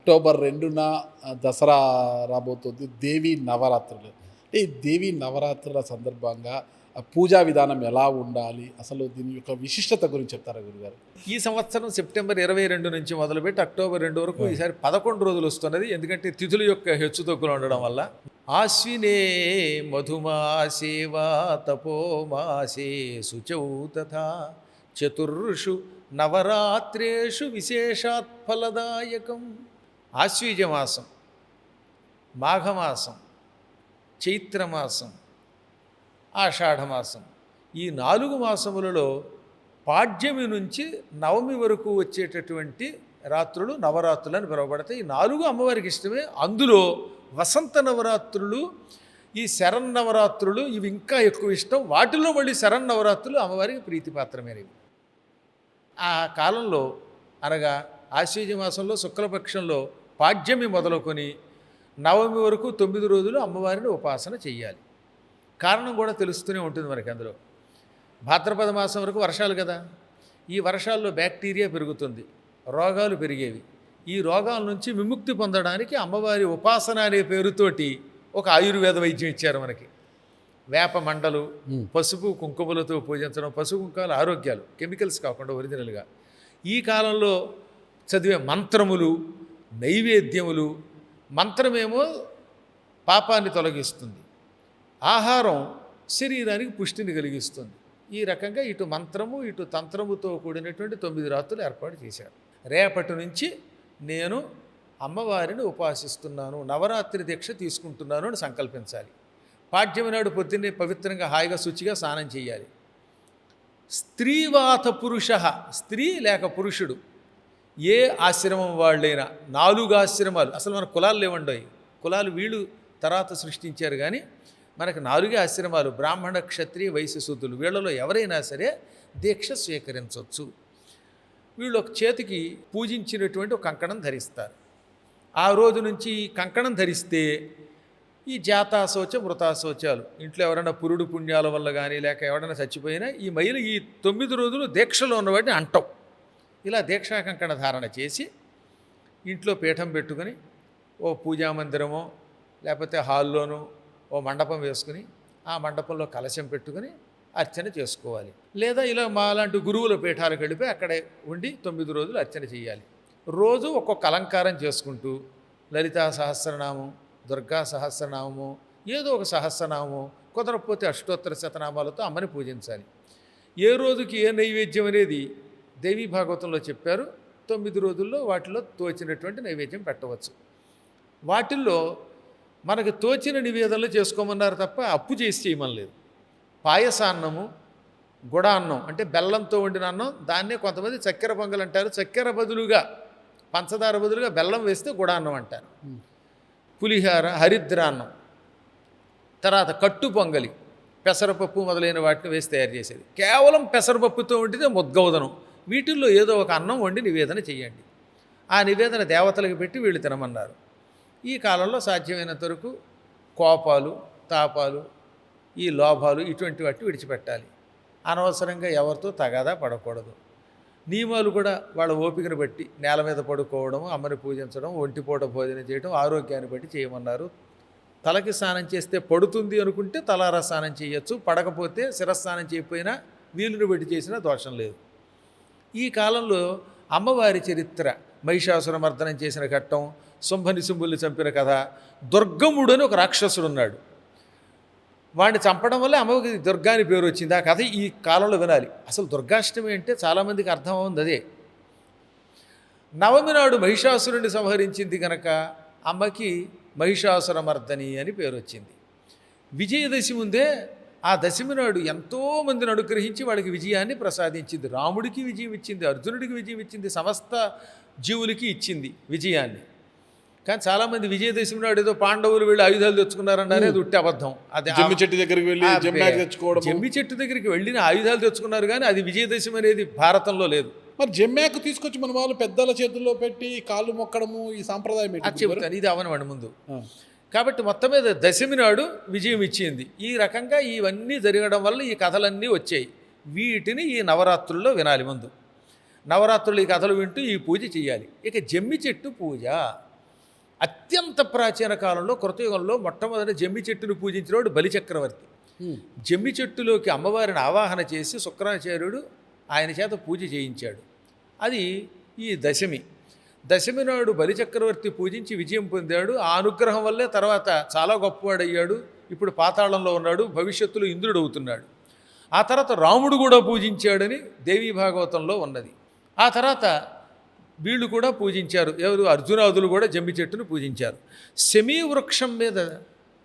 October 2న Dasara రాబోతుంది. దేవీ నవరాత్రులు. ఈ దేవీ నవరాత్రుల సందర్భంగా పూజా విధానం ఎలా ఉండాలి? అసలు దీని యొక్క విశిష్టత గురించి చెప్తారా గురుగారు? ఈ సంవత్సరం సెప్టెంబర్ 22 నుంచి మొదలుపెట్టి అక్టోబర్ 2 వరకు ఈసారి 11 రోజులు వస్తున్నది. ఎందుకంటే తిథుల యొక్క హెచ్చుతగ్గులు ఉండడం వల్ల. ఆశ్వినే మధుమాసేవా తపోమాసే శుచౌ తథా చతుర్షు నవరాత్రేషు విశేషాత్ ఫలదాయకం. ఆశ్వీజమాసం, మాఘమాసం, చైత్రమాసం, ఆషాఢమాసం, ఈ 4 మాసములలో పాడ్యమి నుంచి నవమి వరకు వచ్చేటటువంటి రాత్రులు నవరాత్రులు అని పిలువబడతాయి. ఈ 4 అమ్మవారికి ఇష్టమే. అందులో వసంత నవరాత్రులు, ఈ శరన్నవరాత్రులు ఇవి ఇంకా ఎక్కువ ఇష్టం. వాటిల్లో మళ్ళీ శరన్నవరాత్రులు అమ్మవారికి ప్రీతిపాత్రమైనవి. ఆ కాలంలో అనగా ఆశ్వీజ మాసంలో శుక్లపక్షంలో పాడ్యమి మొదలుకొని నవమి వరకు 9 రోజులు అమ్మవారిని ఉపాసన చెయ్యాలి. కారణం కూడా తెలుస్తూనే ఉంటుంది మనకి. అందులో భాద్రపద మాసం వరకు వర్షాలు కదా, ఈ వర్షాల్లో బ్యాక్టీరియా పెరుగుతుంది, రోగాలు పెరిగేవి. ఈ రోగాల నుంచి విముక్తి పొందడానికి అమ్మవారి ఉపాసన అనే పేరుతోటి ఒక ఆయుర్వేద వైద్యం ఇచ్చారు మనకి. వేప మండలు, పసుపు కుంకుమలతో పూజించడం. పసుపు కుంకాలు ఆరోగ్యాలు, కెమికల్స్ కాకుండా ఒరిజినల్గా. ఈ కాలంలో చదివే మంత్రములు, నైవేద్యములు. మంత్రమేమో పాపాన్ని తొలగిస్తుంది, ఆహారం శరీరానికి పుష్టిని కలిగిస్తుంది. ఈ రకంగా ఇటు మంత్రము ఇటు తంత్రముతో కూడినటువంటి 9 రాత్రులు ఏర్పాటు చేశారు. రేపటి నుంచి నేను అమ్మవారిని ఉపాసిస్తున్నాను, నవరాత్రి దీక్ష తీసుకుంటున్నాను అని సంకల్పించాలి. పాడ్యమి నాడు పొద్దున్నే పవిత్రంగా హాయిగా శుచిగా స్నానం చేయాలి. స్త్రీవాత పురుష, స్త్రీ లేక పురుషుడు, ఏ ఆశ్రమం వాళ్ళైనా, 4 ఆశ్రమాలు, అసలు మన కులాలు లేవండి. కులాలు వీళ్ళు తర్వాత సృష్టించారు. కానీ మనకు 4 ఆశ్రమాలు, బ్రాహ్మణ, క్షత్రియ, వైశ్య, శూద్రులు. వీళ్ళలో ఎవరైనా సరే దీక్ష స్వీకరించవచ్చు. వీళ్ళు ఒక చేతికి పూజించినటువంటి ఒక కంకణం ధరిస్తారు. ఆ రోజు నుంచి కంకణం ధరిస్తే ఈ జాతాశౌచ మృతాశౌచాలు, ఇంట్లో ఎవరైనా పురుడు పుణ్యాల వల్ల కానీ లేక ఎవరైనా చచ్చిపోయినా ఈ మైలు ఈ 9 రోజులు దీక్షలో ఉన్నవాటిని అంటాం. ఇలా దీక్షా కంకణ ధారణ చేసి ఇంట్లో పీఠం పెట్టుకుని ఓ పూజామందిరమో లేకపోతే హాల్లోనో ఓ మండపం వేసుకుని ఆ మండపంలో కలశం పెట్టుకుని అర్చన చేసుకోవాలి. లేదా ఇలా మాలాంటి గురువుల పీఠాలకు వెళ్ళిపోయి అక్కడే ఉండి 9 రోజులు అర్చన చేయాలి. రోజు ఒక్కొక్క అలంకారం చేసుకుంటూ లలితా సహస్రనామం, దుర్గా సహస్రనామము, ఏదో ఒక సహస్రనామము, కుదరకపోతే అష్టోత్తర శతనామాలతో అమ్మని పూజించాలి. ఏ రోజుకి ఏ నైవేద్యం అనేది దేవీ భాగవతంలో చెప్పారు. 9 రోజుల్లో వాటిలో తోచినటువంటి నైవేద్యం పెట్టవచ్చు. వాటిల్లో మనకు తోచిన నివేదనలు చేసుకోమన్నారు తప్ప అప్పు చేసి చేయమనలేదు. పాయసాన్నము, గుడాన్నం అంటే బెల్లంతో వండిన అన్నం, దాన్నే కొంతమంది చక్కెర పొంగల్ అంటారు. చక్కెర బదులుగా, పంచదార బదులుగా బెల్లం వేస్తే గుడాన్నం అంటారు. పులిహార, హరిద్రాన్నం, తర్వాత కట్టు పొంగలి, పెసరపప్పు మొదలైన వాటిని వేసి తయారు చేసేది. కేవలం పెసరపప్పుతో వండితే ముద్గౌదనం. వీటిల్లో ఏదో ఒక అన్నం వండి నివేదన చేయండి. ఆ నివేదన దేవతలకు పెట్టి వీళ్ళు తినమన్నారు. ఈ కాలంలో సాధ్యమైనంత వరకు కోపాలు, తాపాలు, ఈ లోభాలు ఇటువంటి వాటిని విడిచిపెట్టాలి. అనవసరంగా ఎవరితో తగాదా పడకూడదు. నియమాలు కూడా వాళ్ళ ఓపికను బట్టి నేల మీద పడుకోవడం, అమ్మని పూజించడం, ఒంటిపూట భోజనం చేయడం, ఆరోగ్యాన్ని బట్టి చేయమన్నారు. తలకి స్నానం చేస్తే పడుతుంది అనుకుంటే తలారా స్నానం చేయొచ్చు, పడకపోతే శిరస్నానం చేయకపోయినా వీలుని బట్టి చేసినా దోషం లేదు. ఈ కాలంలో అమ్మవారి చరిత్ర, మహిషాసురమర్దనం చేసిన ఘట్టం, శుంభనిశుంభుల్ని చంపిన కథ, దుర్గముడు అని ఒక రాక్షసుడు ఉన్నాడు. వాడిని చంపడం వల్ల అమ్మకి దుర్గా అని పేరు వచ్చింది. ఆ కథ ఈ కాలంలో వినాలి. అసలు దుర్గాష్టమి అంటే చాలామందికి అర్థం అవుతుంది అదే. నవమి నాడు మహిషాసురుడిని సంహరించింది కనుక అమ్మకి మహిషాసురమర్దని అని పేరు వచ్చింది. విజయదశమి ముందే ఆ దశమి నాడు ఎంతోమందిని అనుగ్రహించి వాళ్ళకి విజయాన్ని ప్రసాదించింది. రాముడికి విజయం ఇచ్చింది, అర్జునుడికి విజయం ఇచ్చింది, సమస్త జీవులకి ఇచ్చింది విజయాన్ని. కానీ చాలామంది విజయదశమి నాడు ఏదో పాండవులు వెళ్ళి ఆయుధాలు తెచ్చుకున్నారన్నారు. అది ఉట్టి అబద్ధం. అది జమ్మి చెట్టు దగ్గరికి వెళ్ళి జమ్మి చెట్టు దగ్గరికి వెళ్ళిన ఆయుధాలు తెచ్చుకున్నారు, కానీ అది విజయదశమి అనేది భారతంలో లేదు. మరి జమ్మాకు తీసుకొచ్చి మన వాళ్ళు పెద్దల చేతుల్లో పెట్టి కాళ్ళు మొక్కడము ఈ సాంప్రదాయం చెప్తాను. ఇది అవనవండి ముందు. కాబట్టి మొత్తం మీద దశమి నాడు విజయం ఇచ్చింది. ఈ రకంగా ఇవన్నీ జరగడం వల్ల ఈ కథలన్నీ వచ్చాయి. వీటిని ఈ నవరాత్రుల్లో వినాలి. ముందు నవరాత్రులు ఈ కథలు వింటూ ఈ పూజ చేయాలి. ఇక జమ్మి చెట్టు పూజ అత్యంత ప్రాచీన కాలంలో కృతయుగంలో మొట్టమొదటి జమ్మి చెట్టును పూజించినవాడు బలిచక్రవర్తి. జమ్మి చెట్టులోకి అమ్మవారిని ఆవాహన చేసి శుక్రాచార్యుడు ఆయన చేత పూజ చేయించాడు. అది ఈ దశమి నాడు బలిచక్రవర్తి పూజించి విజయం పొందాడు. ఆ అనుగ్రహం వల్లే తర్వాత చాలా గొప్పవాడయ్యాడు. ఇప్పుడు పాతాళంలో ఉన్నాడు, భవిష్యత్తులో ఇంద్రుడు అవుతున్నాడు. ఆ తర్వాత రాముడు కూడా పూజించాడని దేవీ భాగవతంలో ఉన్నది. ఆ తర్వాత వీళ్ళు కూడా పూజించారు. ఎవరు? అర్జునాదులు కూడా జమ్మి చెట్టును పూజించారు. శమీ వృక్షం మీద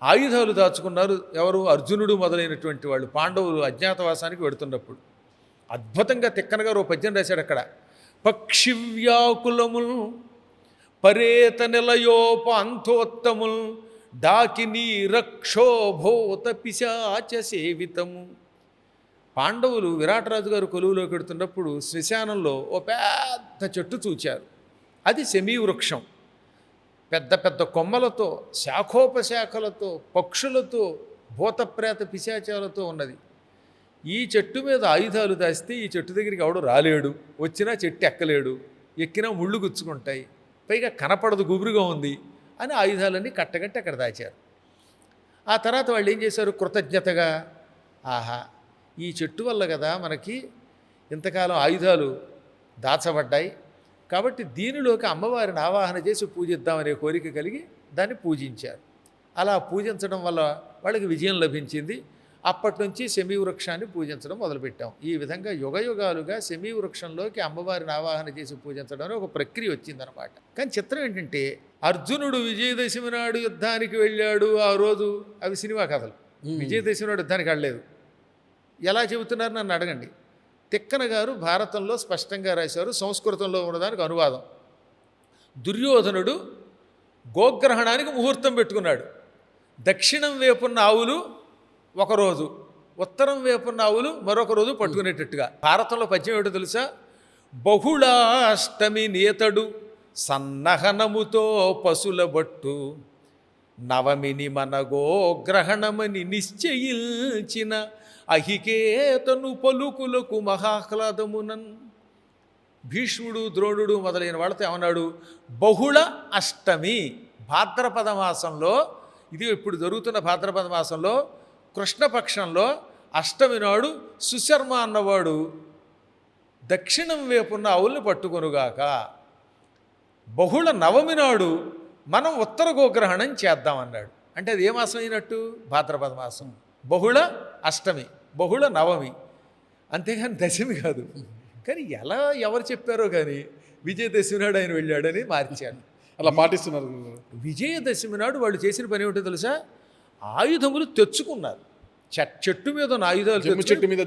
ఆయుధాలు దాచుకున్నారు. ఎవరు? అర్జునుడు మొదలైనటువంటి వాళ్ళు. పాండవులు అజ్ఞాతవాసానికి వెడుతున్నప్పుడు అద్భుతంగా తిక్కనగారు ఓ పద్యం రాశాడు అక్కడ. పక్షివ్యాకులముల్ పరేత నిలయోపాంతోత్తముల్ డాకినీ రక్షోభూత పిశాచ సేవితము. పాండవులు విరాటరాజు గారు కొలువులోకి వెడుతున్నప్పుడు శ్మశానంలో ఓ పెద్ద చెట్టు చూచారు. అది శమీ వృక్షం. పెద్ద పెద్ద కొమ్మలతో, శాఖోపశాఖలతో, పక్షులతో, భూతప్రేత పిశాచాలతో ఉన్నది. ఈ చెట్టు మీద ఆయుధాలు దాస్తే ఈ చెట్టు దగ్గరికి ఎవడు రాలేడు, వచ్చినా చెట్టు ఎక్కలేడు, ఎక్కినా ముళ్ళు గుచ్చుకుంటాయి, పైగా కనపడదు, గుబురుగా ఉంది అని ఆయుధాలన్నీ కట్టగట్టి అక్కడ దాచారు. ఆ తర్వాత వాళ్ళు ఏం చేశారు? కృతజ్ఞతగా, ఆహా, ఈ చెట్టు వల్ల కదా మనకి ఇంతకాలం ఆయుధాలు దాచబడ్డాయి, కాబట్టి దీనిలోకి అమ్మవారిని ఆవాహన చేసి పూజిద్దామనే కోరిక కలిగి దాన్ని పూజించారు. అలా పూజించడం వల్ల వాళ్ళకి విజయం లభించింది. అప్పటి నుంచి శమీ వృక్షాన్ని పూజించడం మొదలుపెట్టాం. ఈ విధంగా యుగయుగాలుగా శమీ వృక్షంలోకి అమ్మవారిని ఆవాహన చేసి పూజించడం అనే ఒక ప్రక్రియ వచ్చిందనమాట. కానీ చిత్రం ఏంటంటే, అర్జునుడు విజయదశమి నాడు యుద్ధానికి వెళ్ళాడు. ఆ రోజు అవి సినిమా కథలు. విజయదశమి నాడు యుద్ధానికి వెళ్ళలేదు. ఎలా చెబుతున్నారు నన్ను అడగండి. తిక్కన గారు భారతంలో స్పష్టంగా రాశారు, సంస్కృతంలో ఉన్నదానికి అనువాదం. దుర్యోధనుడు గోగ్రహణానికి ముహూర్తం పెట్టుకున్నాడు. దక్షిణం వైపున్న ఆవులు ఒకరోజు, ఉత్తరం వైపున్న ఆవులు మరొక రోజు పట్టుకునేటట్టుగా. భారతంలో పద్యం ఏమిటో తెలుసా? బహుళాష్టమి నేతడు సన్నహనముతో పశుల బట్టు నవమిని మన గోగ్రహణమని నిశ్చయించిన అహికేతను పలుకులకు మహాహ్లాదమునన్. భీష్ముడు, ద్రోణుడు మొదలైన వాళ్ళతో ఏమన్నాడు? బహుళ అష్టమి, భాద్రపద మాసంలో, ఇది ఇప్పుడు జరుగుతున్న భాద్రపద మాసంలో కృష్ణపక్షంలో అష్టమి నాడు సుశర్మ అన్నవాడు దక్షిణం వైపున్న ఆవుల్ని పట్టుకొనుగాక. బహుళ నవమి నాడు మనం ఉత్తర గోగ్రహణం చేద్దామన్నాడు. అంటే అది ఏ మాసం అయినట్టు? భాద్రపద మాసం. బహుళ అష్టమి, బహుళ నవమి, అంతేగాని దశమి కాదు. కానీ ఎలా ఎవరు చెప్పారో కానీ విజయదశమి నాడు ఆయన వెళ్ళాడని మార్చారు. అలా పాటిస్తున్నారు. విజయదశమి నాడు వాళ్ళు చేసిన పని ఏమిటో తెలుసా? ఆయుధములు తెచ్చుకున్నారు. చెట్టు మీద ఉన్న ఆయుధాలు చెట్టు మీద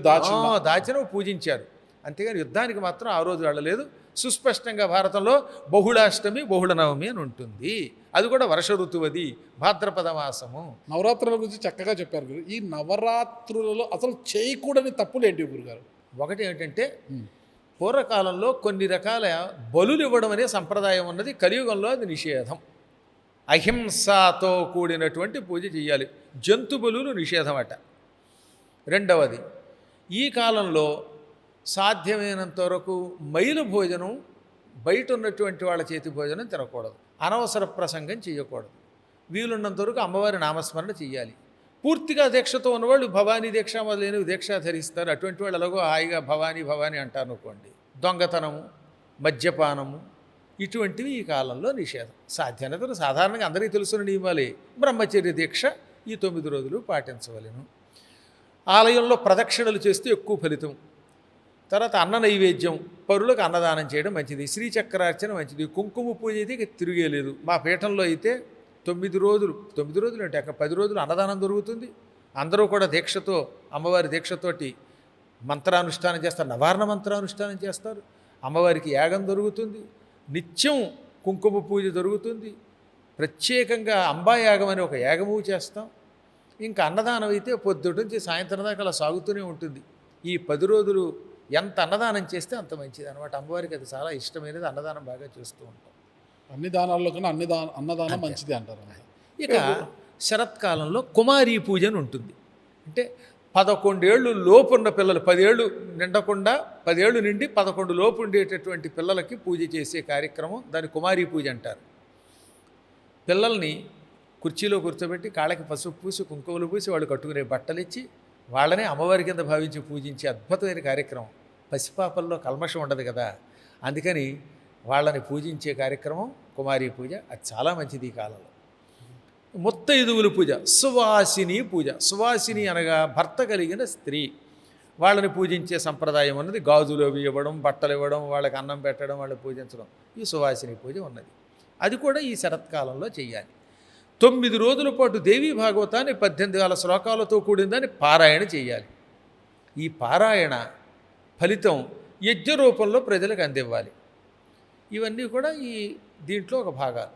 దాచిన పూజించారు. అంతేగాని యుద్ధానికి మాత్రం ఆ రోజు వెళ్ళలేదు. సుస్పష్టంగా భారతంలో బహుళాష్టమి, బహుళ నవమి అని ఉంటుంది. అది కూడా వర్ష ఋతువది, భాద్రపద మాసము. నవరాత్రుల గురించి చక్కగా చెప్పారు గురు. ఈ నవరాత్రులలో అసలు చేయకూడని తప్పులు ఏంటి గురుగారు? ఒకటి ఏమిటంటే, పూర్వకాలంలో కొన్ని రకాల బలులు ఇవ్వడం అనే సంప్రదాయం ఉన్నది. కలియుగంలో అది నిషేధం. అహింసతో కూడినటువంటి పూజ చేయాలి. జంతు బలులు నిషేధం అట. రెండవది, ఈ కాలంలో సాధ్యమైనంత వరకు మైలు భోజనం, బయట ఉన్నటువంటి వాళ్ళ చేతి భోజనం తినకూడదు. అనవసర ప్రసంగం చేయకూడదు. వీలున్నంత వరకు అమ్మవారి నామస్మరణ చేయాలి. పూర్తిగా దీక్షతో ఉన్నవాళ్ళు భవానీ దీక్ష మొదలైనవి దీక్ష ధరిస్తారు. అటువంటి వాళ్ళు ఎలాగో హాయిగా భవానీ భవానీ అంటారు అనుకోండి. దొంగతనము, మద్యపానము ఇటువంటివి ఈ కాలంలో నిషేధం. సాధ్యమైనంత సాధారణంగా అందరికీ తెలుసున్న నియమాలే. బ్రహ్మచర్య దీక్ష ఈ 9 రోజులు పాటించవలెను. ఆలయంలో ప్రదక్షిణలు చేస్తే ఎక్కువ ఫలితం. తర్వాత అన్న నైవేద్యం, పరులకు అన్నదానం చేయడం మంచిది. శ్రీచక్రార్చన మంచిది. కుంకుమ పూజ అయితే తిరిగేలేదు. మా పీఠంలో అయితే 9 రోజులు అంటే అక్కడ 10 రోజులు అన్నదానం దొరుకుతుంది. అందరూ కూడా దీక్షతో, అమ్మవారి దీక్షతోటి మంత్రానుష్ఠానం చేస్తారు. నవారణ మంత్రానుష్ఠానం చేస్తారు. అమ్మవారికి యాగం దొరుకుతుంది. నిత్యం కుంకుమ పూజ జరుగుతుంది. ప్రత్యేకంగా అంబాయాగం అని ఒక యాగము చేస్తాం. ఇంకా అన్నదానం అయితే పొద్దుటి నుంచి సాయంత్రం దాకా అలా సాగుతూనే ఉంటుంది. ఈ 10 రోజులు ఎంత అన్నదానం చేస్తే అంత మంచిది అనమాట. అమ్మవారికి అది చాలా ఇష్టమైనది. అన్నదానం బాగా చేస్తూ ఉంటాం. అన్ని దానాల్లో కన్నా అన్నదానం మంచిది అంటారు. ఇక శరత్కాలంలో కుమారీ పూజ అని ఉంటుంది. అంటే 11 ఏళ్ళు లోపున్న పిల్లలు, 10 ఏళ్ళు నిండకుండా 10 ఏళ్ళు నిండి 11 లోపు ఉండేటటువంటి పిల్లలకి పూజ చేసే కార్యక్రమం, దాన్ని కుమారీ పూజ అంటారు. పిల్లల్ని కుర్చీలో కూర్చోబెట్టి కాళ్ళకి పసుపు పూసి కుంకుమలు పూసి వాళ్ళు కట్టుకునే బట్టలు ఇచ్చి వాళ్ళనే అమ్మవారి కింద భావించి పూజించే అద్భుతమైన కార్యక్రమం. పసిపాపల్లో కల్మషం ఉండదు కదా, అందుకని వాళ్ళని పూజించే కార్యక్రమం కుమారీ పూజ. అది చాలా మంచిది ఈ కాలంలో. ముత్తైదువుల పూజ, సువాసిని పూజ. సువాసిని అనగా భర్త కలిగిన స్త్రీ, వాళ్ళని పూజించే సంప్రదాయం ఉన్నది. గాజులు అవి ఇవ్వడం, బట్టలు ఇవ్వడం, వాళ్ళకి అన్నం పెట్టడం, వాళ్ళని పూజించడం, ఈ సువాసిని పూజ ఉన్నది. అది కూడా ఈ శరత్కాలంలో చెయ్యాలి. 9 రోజుల పాటు దేవీ భాగవతాన్ని 18,000 శ్లోకాలతో కూడిందని పారాయణ చేయాలి. ఈ పారాయణ ఫలితం యజ్ఞ రూపంలో ప్రజలకు అందివ్వాలి. ఇవన్నీ కూడా ఈ దీంట్లో ఒక భాగాలు.